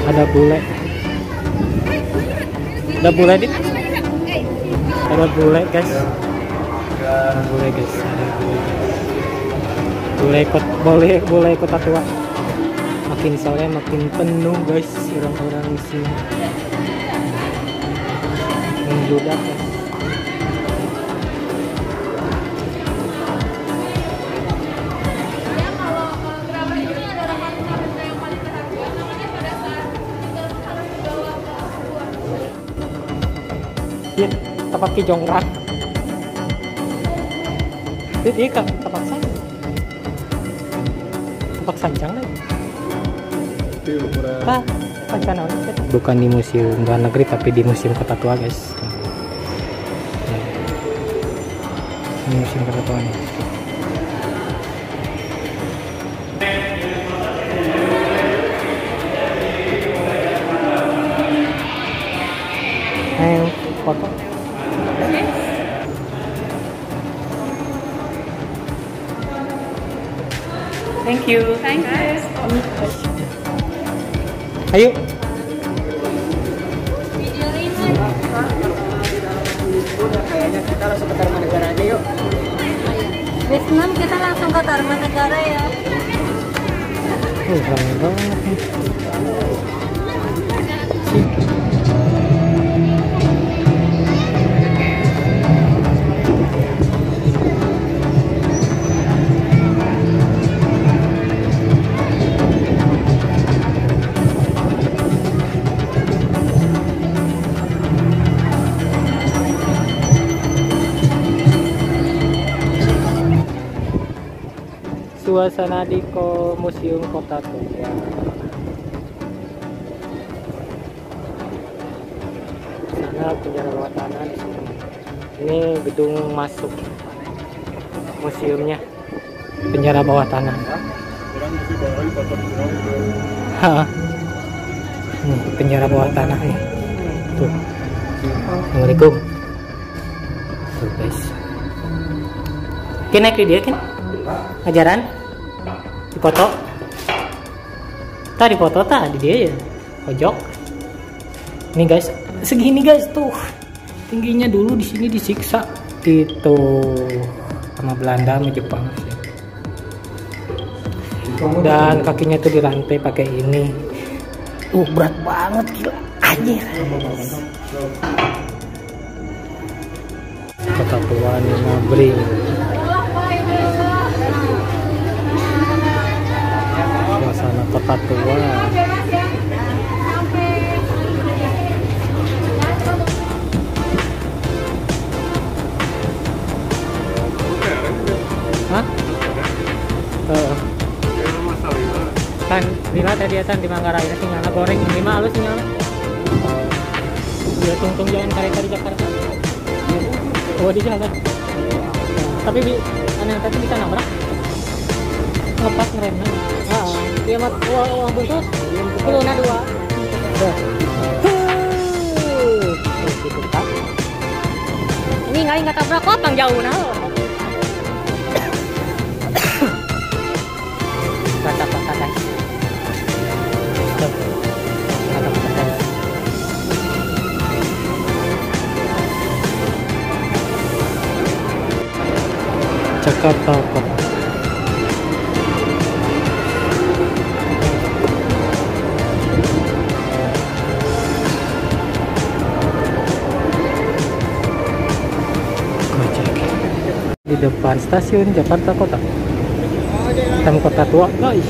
Ada bule. Ada bule dit. Ada bule guys. Ada bule guys. Ada bule. Bule ikut tua. Makin sore makin penuh guys orang-orang di sini. Membludak ya. Iya, tapak kijongrak. Ini kan tapak sanjang. Tapak sanjang lagi. Bukan di museum luar negeri tapi di museum Kota Tua guys. Ini museum Kota Tua nih. Ayo foto. Thank you. Thank you. Ayo. Kayaknya kita langsung ke Tarumanegara aja yuk. Vietnam kita langsung ke Tarumanegara ya. Ramai banget nih. Suasana di Museum Kota Tua. Sana penjara bawah tanah di sini. Ini gedung masuk museumnya. Penjara bawah tanah. Penjara bawah tanah nih. Tuh. Assalamualaikum. Tuh guys. Naik di dia kan? Ajaran di foto tadi foto tadi dia ya pojok ini guys segini guys tuh tingginya dulu di sini disiksa gitu sama Belanda sama Jepang dan kakinya tuh dirantai pakai ini berat banget gila anjir. Kota Tua nih ngabring. Suasana Kota Tua. Hah? Kan lima tadi ya di Manggarai ini sinyalnya goreng 5 halus sinyalnya. Ya tungtung jalan kereta di Jakarta. Oh di jalan. Tapi aneh tadi bisa nabrak. Lepas ngeremnya. Dia mah uang buntut. Kuluna 2. Ini nggak tabrak kok pang jauh nah. Kata-kata guys. Jakarta kok. Di depan stasiun Jakarta Kota. Hitam Kota Tua guys.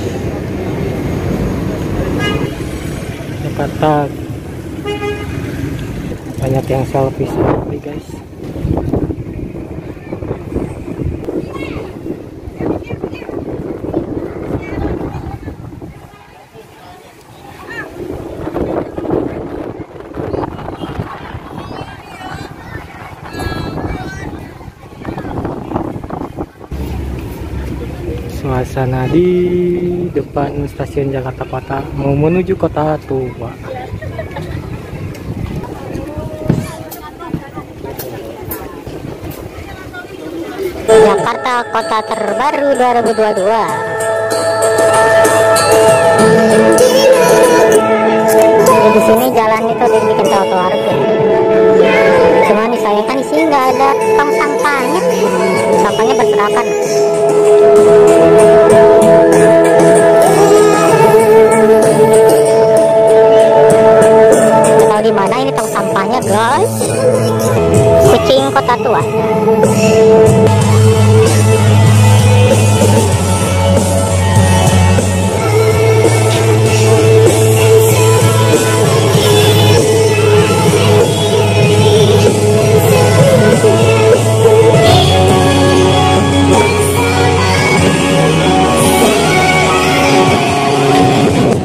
Jakarta. Banyak yang selfie guys. Suasana di depan stasiun Jakarta Kota mau menuju Kota Tua. Jakarta Kota Terbaru 2022. Kota Tua.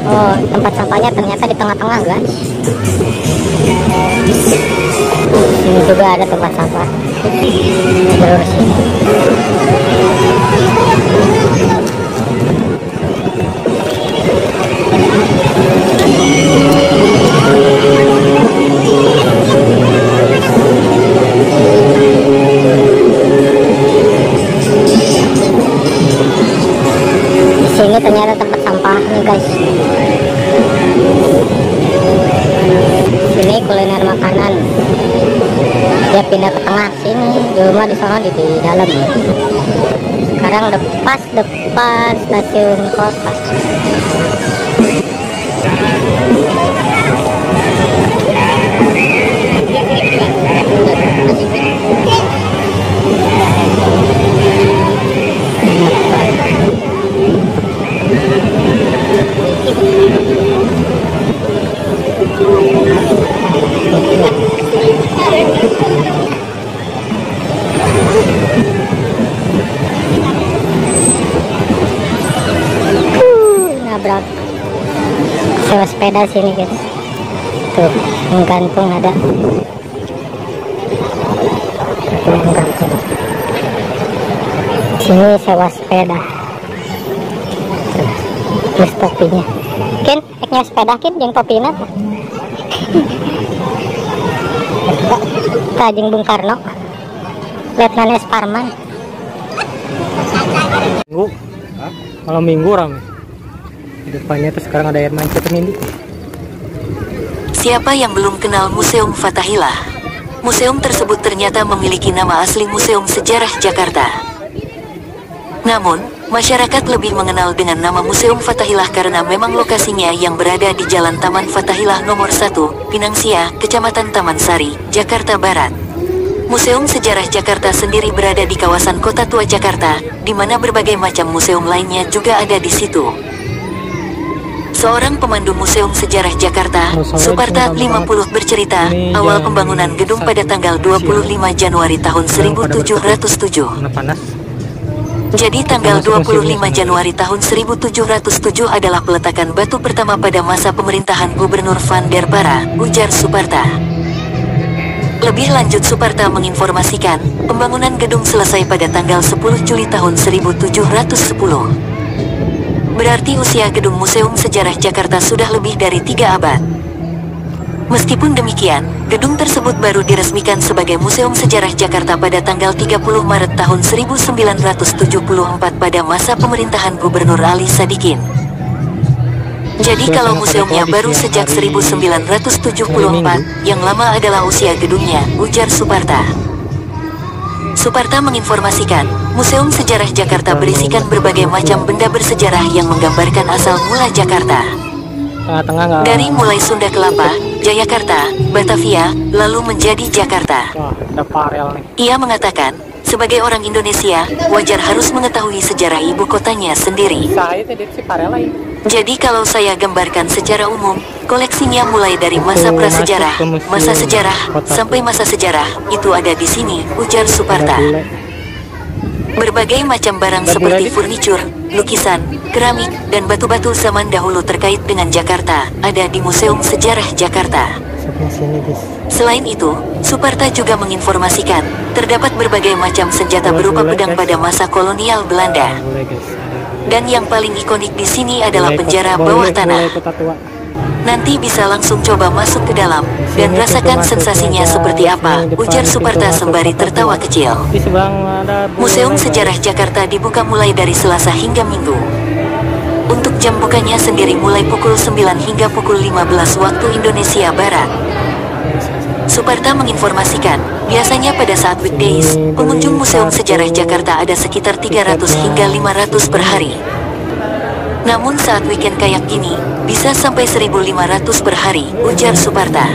Oh, tempat sampahnya ternyata di tengah-tengah, guys. Ini juga ada tempat sampah. Jalur sini. Di sini ternyata tempat sampah nih, guys. Sini kuliner makanan. Dia pindah ke tengah sini, di rumah di sana di dalam. Sekarang pas depan stasiun kota. Nabrak. Sewa sepeda sini, guys. Tuh, menggantung ada. Tuh, menggantung. Sini sewa sepeda. Tuh, plus topinya. Kin, eknya sepeda kin, yang topinya. Kajing Bung Karno. Letnan S. Parman. Minggu, malam minggu ramai. Di depannya tuh sekarang ada air mancur ini. Siapa yang belum kenal Museum Fathahillah? Museum tersebut ternyata memiliki nama asli Museum Sejarah Jakarta. Namun, masyarakat lebih mengenal dengan nama Museum Fathahillah karena memang lokasinya yang berada di Jalan Taman Fathahillah nomor 1, Pinangsia, Kecamatan Taman Sari, Jakarta Barat. Museum Sejarah Jakarta sendiri berada di kawasan Kota Tua Jakarta, di mana berbagai macam museum lainnya juga ada di situ. Seorang pemandu Museum Sejarah Jakarta, Suparta 50 bercerita, awal pembangunan gedung pada tanggal 25 Januari tahun 1707. Jadi tanggal 25 Januari tahun 1707 adalah peletakan batu pertama pada masa pemerintahan Gubernur Van der Para, ujar Suparta. Lebih lanjut, Suparta menginformasikan, pembangunan gedung selesai pada tanggal 10 Juli tahun 1710. Berarti usia gedung Museum Sejarah Jakarta sudah lebih dari 3 abad. Meskipun demikian, gedung tersebut baru diresmikan sebagai Museum Sejarah Jakarta pada tanggal 30 Maret tahun 1974 pada masa pemerintahan Gubernur Ali Sadikin. Jadi kalau museumnya baru sejak 1974, yang lama adalah usia gedungnya, ujar Suparta. Suparta menginformasikan, Museum Sejarah Jakarta berisikan berbagai macam benda bersejarah yang menggambarkan asal mula Jakarta. Dari mulai Sunda Kelapa, Jayakarta, Batavia, lalu menjadi Jakarta. Ia mengatakan, sebagai orang Indonesia, wajar harus mengetahui sejarah ibu kotanya sendiri. Jadi kalau saya gambarkan secara umum, koleksinya mulai dari masa prasejarah, masa sejarah, sampai masa sejarah, itu ada di sini, ujar Suparta. Berbagai macam barang seperti furnitur, lukisan, keramik, dan batu-batu zaman dahulu terkait dengan Jakarta, ada di Museum Sejarah Jakarta. Selain itu, Suparta juga menginformasikan, terdapat berbagai macam senjata berupa pedang pada masa kolonial Belanda. Dan yang paling ikonik di sini adalah penjara bawah tanah. Nanti bisa langsung coba masuk ke dalam dan rasakan sensasinya seperti apa, ujar Suparta sembari tertawa kecil. Museum Sejarah Jakarta dibuka mulai dari Selasa hingga Minggu. Untuk jam bukanya sendiri mulai pukul 9 hingga pukul 15 waktu Indonesia Barat. Suparta menginformasikan, biasanya pada saat weekdays, pengunjung Museum Sejarah Jakarta ada sekitar 300 hingga 500 per hari. Namun saat weekend kayak gini, bisa sampai 1.500 per hari, ujar Suparta.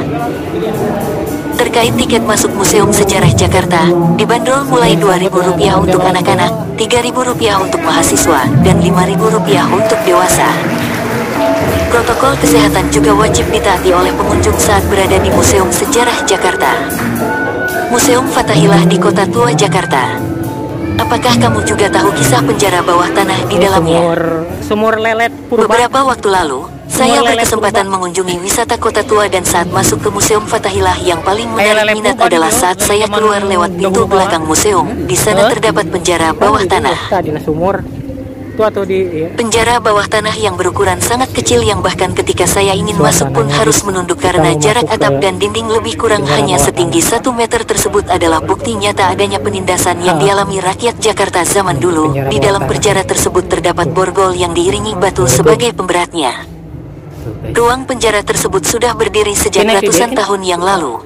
Terkait tiket masuk Museum Sejarah Jakarta, dibanderol mulai Rp2.000 untuk anak-anak, Rp3.000 untuk mahasiswa, dan Rp5.000 untuk dewasa. Protokol kesehatan juga wajib ditaati oleh pengunjung saat berada di Museum Sejarah Jakarta. Museum Fathahillah di Kota Tua, Jakarta. Apakah kamu juga tahu kisah penjara bawah tanah di dalamnya? Sumur lelet purba. Beberapa waktu lalu, saya berkesempatan mengunjungi wisata Kota Tua dan saat masuk ke Museum Fathahillah yang paling menarik minat adalah saat saya keluar lewat pintu belakang museum. Di sana terdapat penjara bawah tanah. Penjara bawah tanah yang berukuran sangat kecil yang bahkan ketika saya ingin masuk pun harus menunduk karena jarak atap dan dinding lebih kurang hanya setinggi 1 meter tersebut adalah bukti nyata adanya penindasan yang dialami rakyat Jakarta zaman dulu. Di dalam penjara tersebut terdapat borgol yang diiringi batu sebagai pemberatnya. Ruang penjara tersebut sudah berdiri sejak ratusan tahun yang lalu.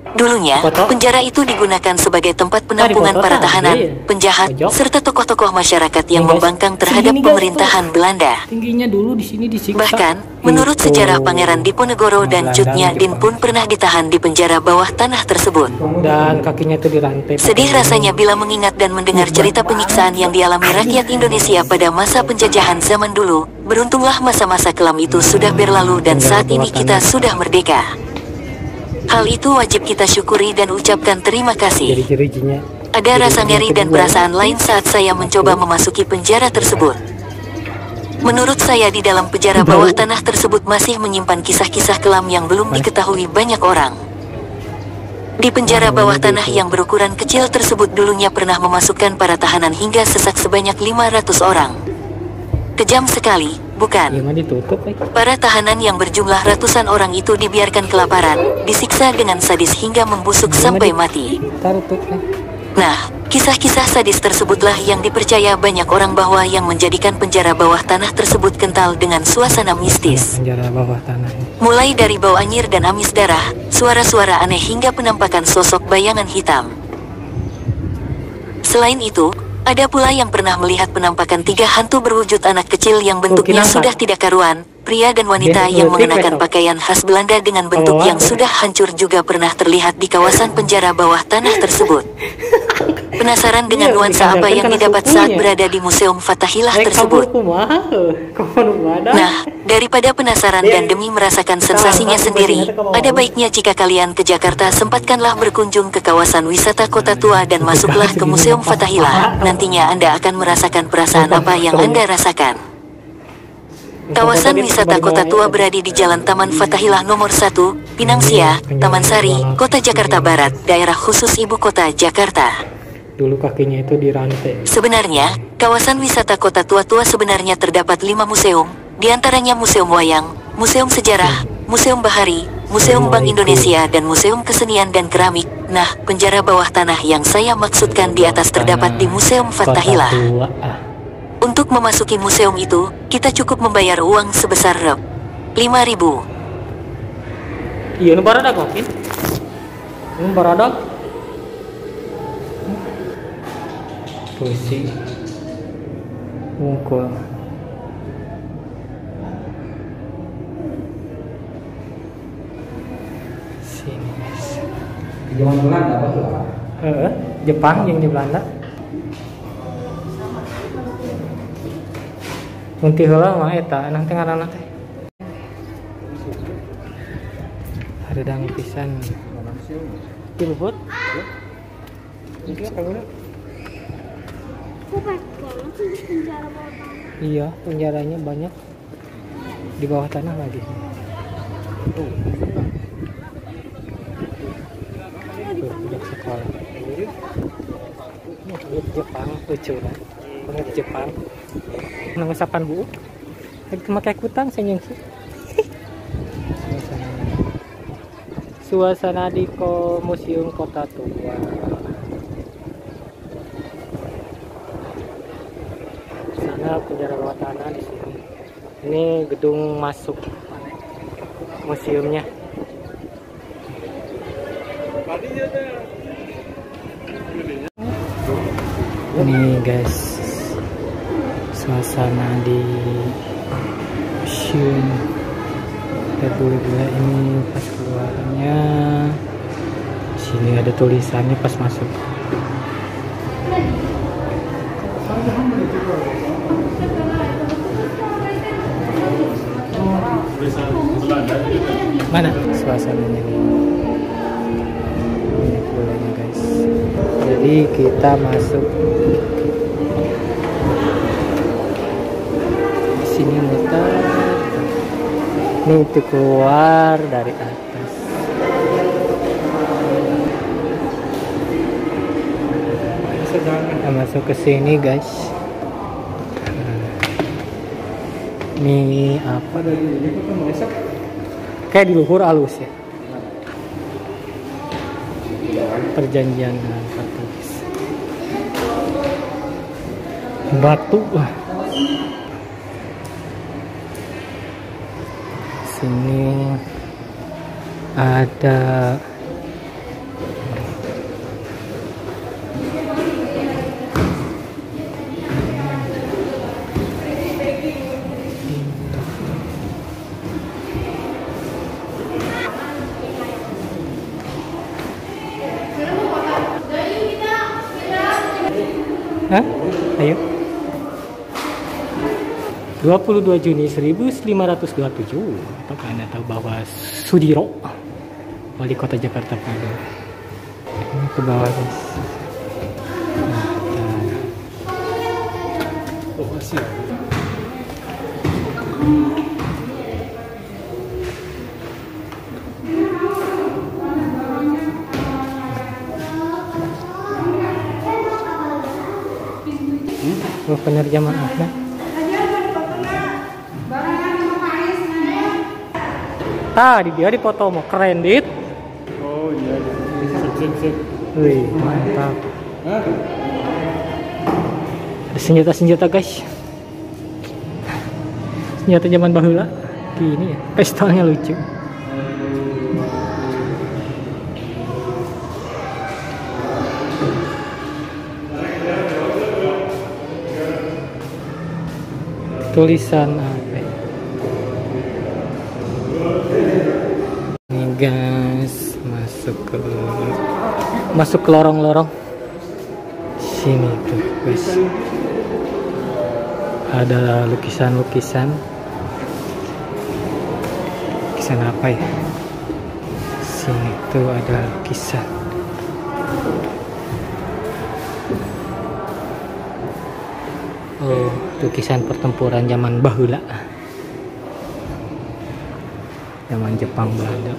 Dulunya, penjara itu digunakan sebagai tempat penampungan para tahanan, penjahat, serta tokoh-tokoh masyarakat yang membangkang terhadap pemerintahan Belanda. Bahkan, menurut sejarah Pangeran Diponegoro dan Cut Nyak Dien pun pernah ditahan di penjara bawah tanah tersebut. Dan kakinya itu dirantai. Sedih rasanya bila mengingat dan mendengar cerita penyiksaan yang dialami rakyat Indonesia pada masa penjajahan zaman dulu. Beruntunglah masa-masa kelam itu sudah berlalu dan saat ini kita sudah merdeka. Hal itu wajib kita syukuri dan ucapkan terima kasih. Ada rasa ngeri dan perasaan lain saat saya mencoba memasuki penjara tersebut. Menurut saya di dalam penjara bawah tanah tersebut masih menyimpan kisah-kisah kelam yang belum diketahui banyak orang. Di penjara bawah tanah yang berukuran kecil tersebut dulunya pernah memasukkan para tahanan hingga sesak sebanyak 500 orang. Kejam sekali, bukan? Para tahanan yang berjumlah ratusan orang itu dibiarkan kelaparan, disiksa dengan sadis hingga membusuk sampai mati. Nah, kisah-kisah sadis tersebutlah yang dipercaya banyak orang bahwa yang menjadikan penjara bawah tanah tersebut kental dengan suasana mistis. Mulai dari bau anyir dan amis darah, suara-suara aneh hingga penampakan sosok bayangan hitam. Selain itu, ada pula yang pernah melihat penampakan 3 hantu berwujud anak kecil yang bentuknya sudah tidak karuan. Pria dan wanita yang mengenakan pakaian khas Belanda dengan bentuk yang sudah hancur juga pernah terlihat di kawasan penjara bawah tanah tersebut. Penasaran dengan nuansa apa yang didapat saat berada di Museum Fathahillah tersebut? Nah, daripada penasaran dan demi merasakan sensasinya sendiri, ada baiknya jika kalian ke Jakarta sempatkanlah berkunjung ke kawasan wisata Kota Tua dan masuklah ke Museum Fathahillah. Nantinya Anda akan merasakan perasaan apa yang Anda rasakan. Kawasan wisata Kota Tua berada di Jalan Taman Fathahillah nomor 1, Pinang Sia, Taman Sari, Kota Jakarta Barat, daerah khusus Ibu Kota Jakarta. Dulu kakinya itu dirantai. Sebenarnya, kawasan wisata Kota Tua sebenarnya terdapat 5 museum, diantaranya Museum Wayang, Museum Sejarah, Museum Bahari, Museum Bank Indonesia, dan Museum Kesenian dan Keramik. Nah, penjara bawah tanah yang saya maksudkan di atas terdapat di Museum Fathahillah. Untuk memasuki museum itu, kita cukup membayar uang sebesar Rp5.000. Iya, nu baradag oke. Nu baradag. Pusi. Ungkul. Sini, guys. Zaman Belanda apa tuh? Jepang yang di Belanda. Munti heula mah eta enang teh ngaranna teh. Hareudang pisan. Di Luhut. Ini apa guna? Iya, penjaranya banyak. Di bawah tanah lagi. Tuh, budak sekolah. Ini Jepang, lucu lah. Banget Jepang. Nangusapan bu, lagi memakai kutang senyum sih. Suasana di Museum Kota Tua. Sana penjara bawah tanah di sini. Ini gedung masuk museumnya. Ini guys, suasana di museum. Lihat bule-bule ini pas keluarnya. Sini ada tulisannya pas masuk. Mana suasananya nih? Ini pulaunya guys. Jadi kita masuk sini muter. Ini itu keluar dari atas. Kita masuk ke sini guys. Ini apa? Kayak di luhur halus ya. Perjanjian Katolik. Batu. Sini ada Hah? Ayo. 22 Juni 1527. Apakah Anda tahu bahwa Sudiro, wali kota Jakarta pada ini ke bawah guys. Penerjemahan Ahmad. Dia di foto mau keren dit. Oh iya. Wih, mantap. Ada senjata-senjata guys. Senjata zaman bahula. Gini ya, pistolnya lucu. Tulisan apa ya? Ini guys, masuk ke lorong-lorong sini tuh guys. Ada lukisan-lukisan apa ya? Sini tuh ada lukisan. Oh, lukisan pertempuran zaman bahula, zaman Jepang Belanda.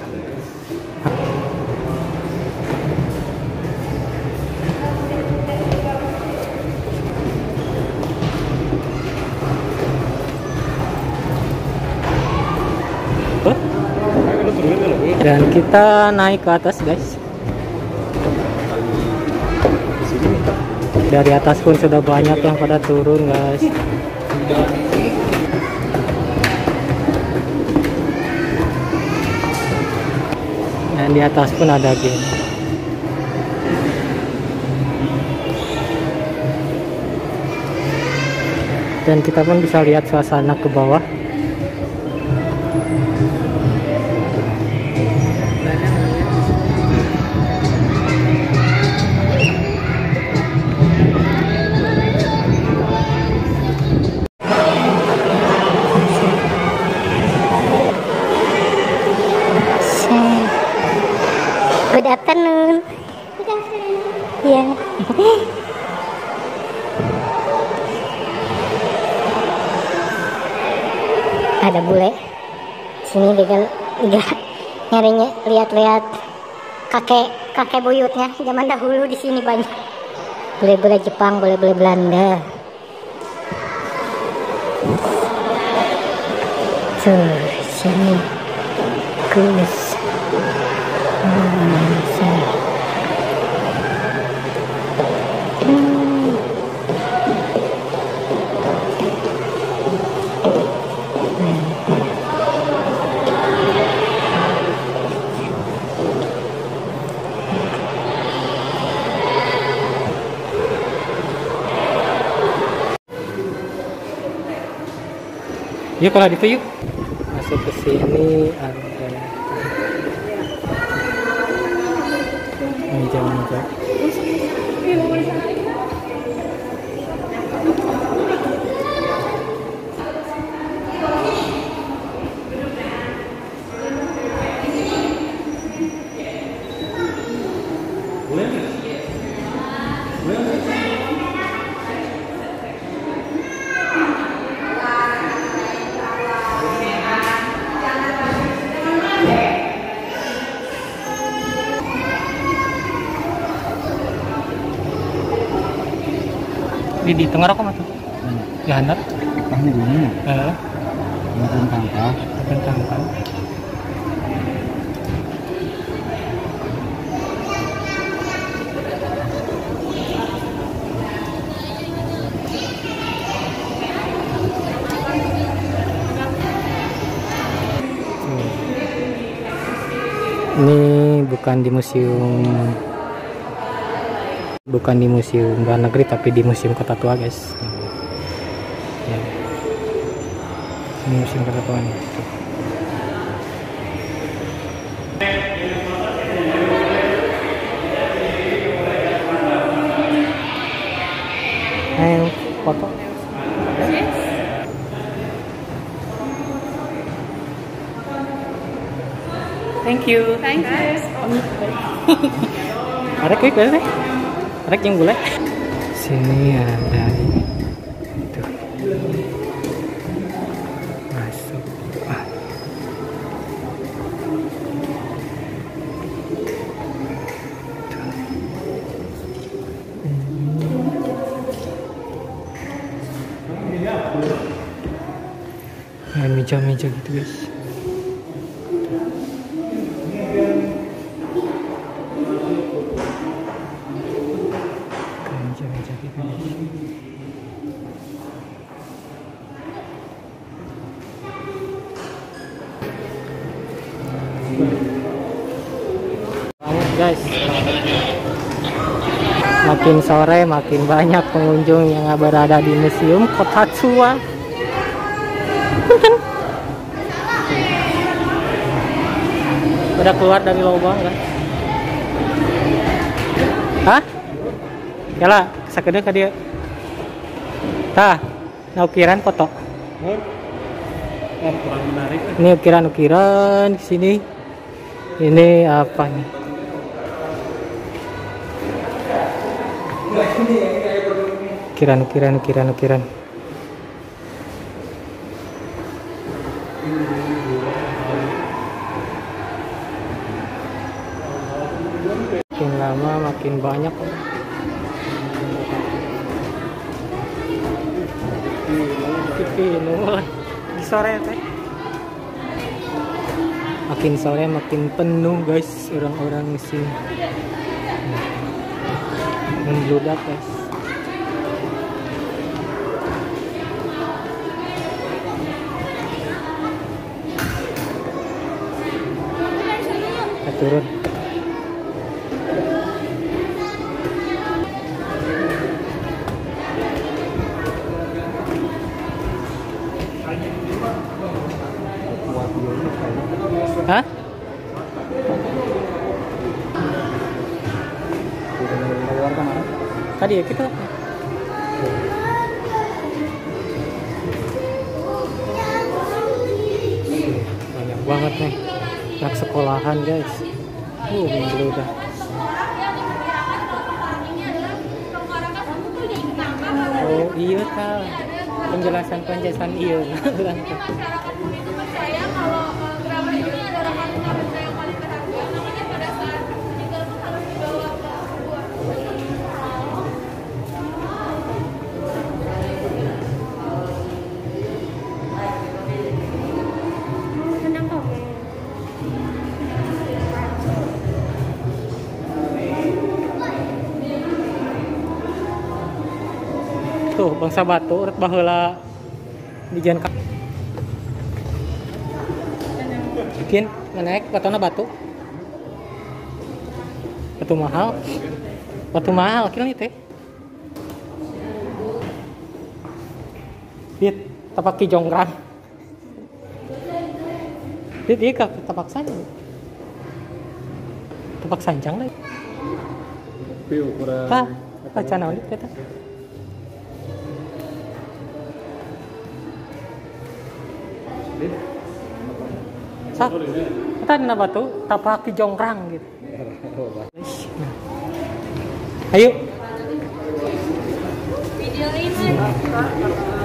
Dan kita naik ke atas guys. Dari atas pun sudah banyak yang pada turun guys. Dan di atas pun ada game. Dan kita pun bisa lihat suasana ke bawah. Good afternoon. Good afternoon. Iya. Ada bule. Sini dia nyarinya lihat-lihat kakek buyutnya zaman dahulu di sini banyak. Bule-bule Jepang, bule-bule Belanda. Tuh, sini. Kus. Sini. Yuk kalau gitu yuk masuk ke sini ada Meja. Di tengah rokok tuh. Ya handap. Tangnya di mana? Tentang. Ini bukan di museum luar negeri, tapi di museum Kota Tua, guys. Ya. Ini museum Kota Tua nih. Ayo foto. Thank you. Ada quick deh. Rek yang boleh. Sini ada itu. Masuk. Meja-meja gitu, guys. Meja-meja gitu, guys. Guys, makin sore makin banyak pengunjung yang berada di museum Kota Tua. Udah keluar dari lubang kan? Hah? Yalah, sakedeu ka dieu. Tah, nah ukiran foto. Kurang menarik. Ini ukiran-ukiran di sini. Ini apa nih? Ukiran. Makin lama makin banyak. Di sore teh. Makin sore makin penuh, guys, orang-orang di sini. Membludak, guys. Kita turun. Hah? Tadi ya kita banyak banget nih anak sekolahan, guys. Udah. Oh iya kak, penjelasan iya. Tuh bangsa batu rek baheula di jalan kaki. Bikin naik batona batu. Batu mahal kira teh. Dit tapak ki jonggrang. Dit ieu ka tapak sanjang. Tapak sanjang deh. Tapi ukuran Tah, baca naon ieu eta? Sak. Eta dina batu tapak di jonggrang gitu. Ayo. Videoin. Karena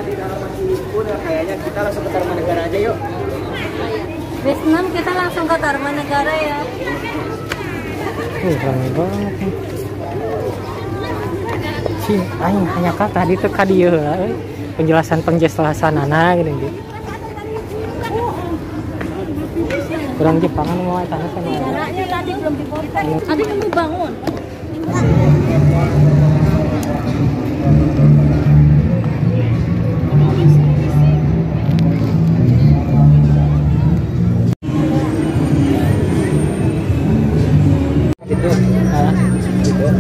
di dalam masih udah kayaknya kita langsung ke Tarumanegara aja yuk. Base 6 kita langsung ke Tarumanegara ya. Ramai banget nih. Sih, aing hanya kata tadi tuh ka dieu heula euy. Penjelasan-penjelasanana gitu. Kurang Jepangan mau eta sama. Caranya tadi belum dipotong. Adik kamu bangun. Gitu.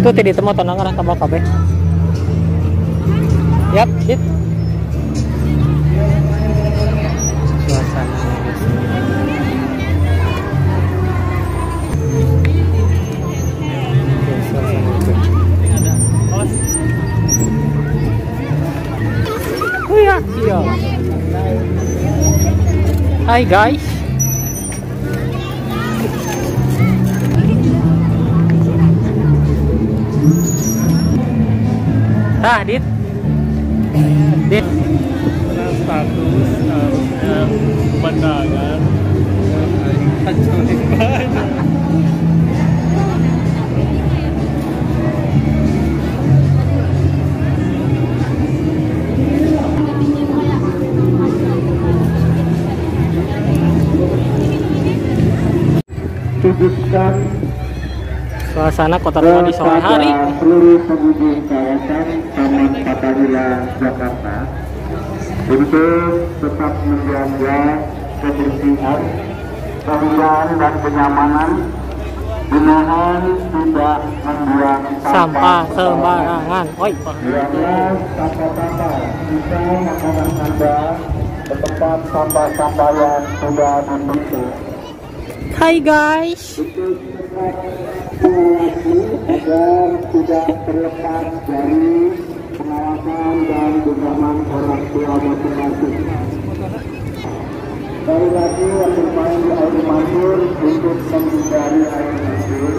Tuh tadi temu tonang arah tambal kabeh. Yap, dit. Suasananya di sini. Oke, suasana itu. Oh ya, iya. Hai guys. Ah, Dit. Dit. status harusnya pemandangan Suasana Kota Tua di sore hari. Seluruh pengunjung kawasan Taman Fathahillah Jakarta untuk tetap menjaga kebersihan, keamanan dan kenyamanan, dimohon tidak membuang Sampah sembarangan. Oi. Buanglah sampah-sampah sisa makanan Anda ke tempat sampah-sampah yang sudah dibentuk. Hai guys. Agar tidak terlepas dari pengawasan dan genggaman orang tua masing-masing. Sekali lagi yang bermain di air mancur untuk menghindari air mancur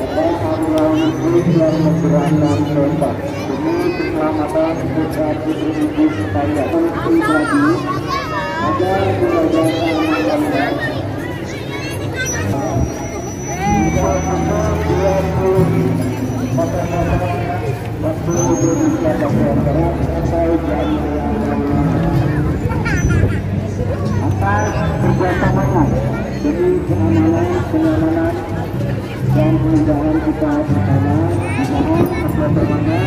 atau aliran listrik yang menggerakkan ombak demi keselamatan putra putri ibu sekalian. Pribadi agar menjaga keamanan kerjasamanya demi kenyamanan dan kemudahan kita bersama. Mohon kerjasamanya.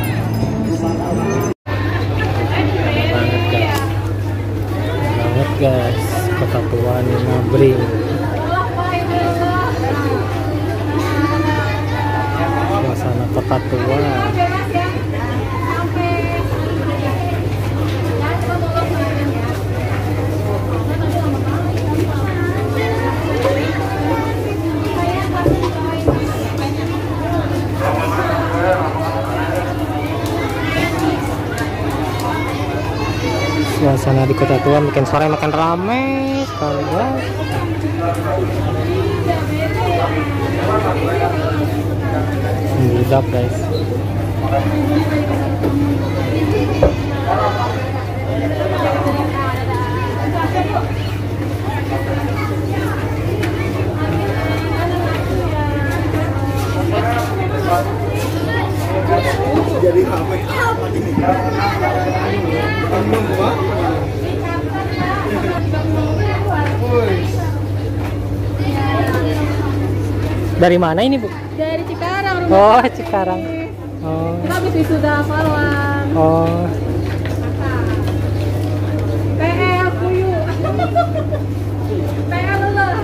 Banget guys, Kota Tua nih Nabring. Suasana Kota Tua. Suasana di Kota Tua bikin sore makan rame sekali guys. Budak guys. jadi ramai amat ini. Dari mana ini Bu? Dari Cikarang. Oh Cikarang. Oh. Kita habis wisuda Pahlawan. Oh. PL Kuyu. PL lelah.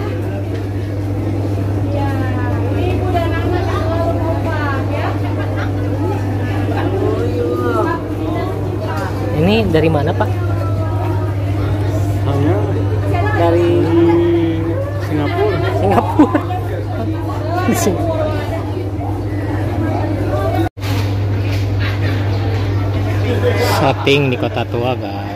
Ya, ibu dan anak selalu kompak ya. Ini dari mana Pak? Hanya Dari Singapura. Singapura. Di sini. Shopping di Kota Tua, guys.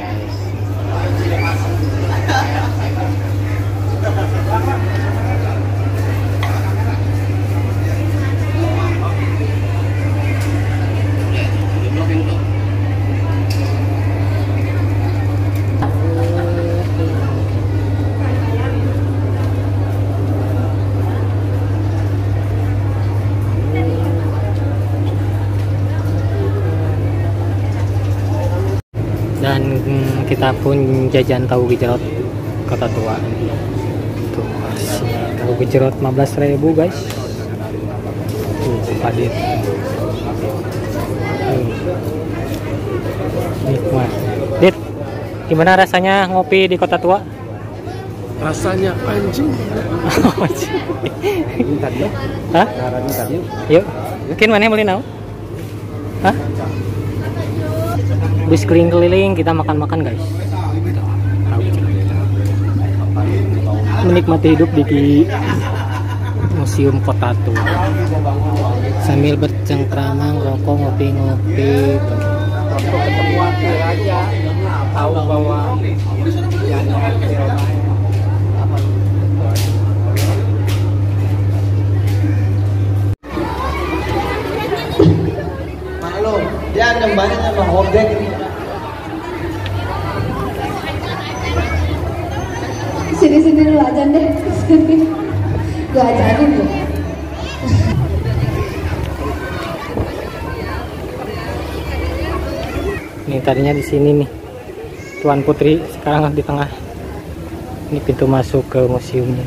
Dan kita pun jajan tahu gejrot Kota Tua. Tuh, tahu gejrot 15.000, guys. Tuh, padet. Nikmat. Dit, gimana rasanya ngopi di Kota Tua? Rasanya anjing. Minta dia. Hah? Minta dia. Yuk. Mungkin mana beli nau? Hah? Bis keliling-keliling kita makan-makan, guys. Menikmati hidup di Museum Kota Tua sambil bercengkrama, rokok, ngopi-ngopi. Tahu bahwa maklum dia kembali sama objek ini. Sini dulu aja deh. Gue ajarin deh. Ini tadinya di sini nih Tuan Putri, sekarang di tengah. Ini pintu masuk ke museumnya.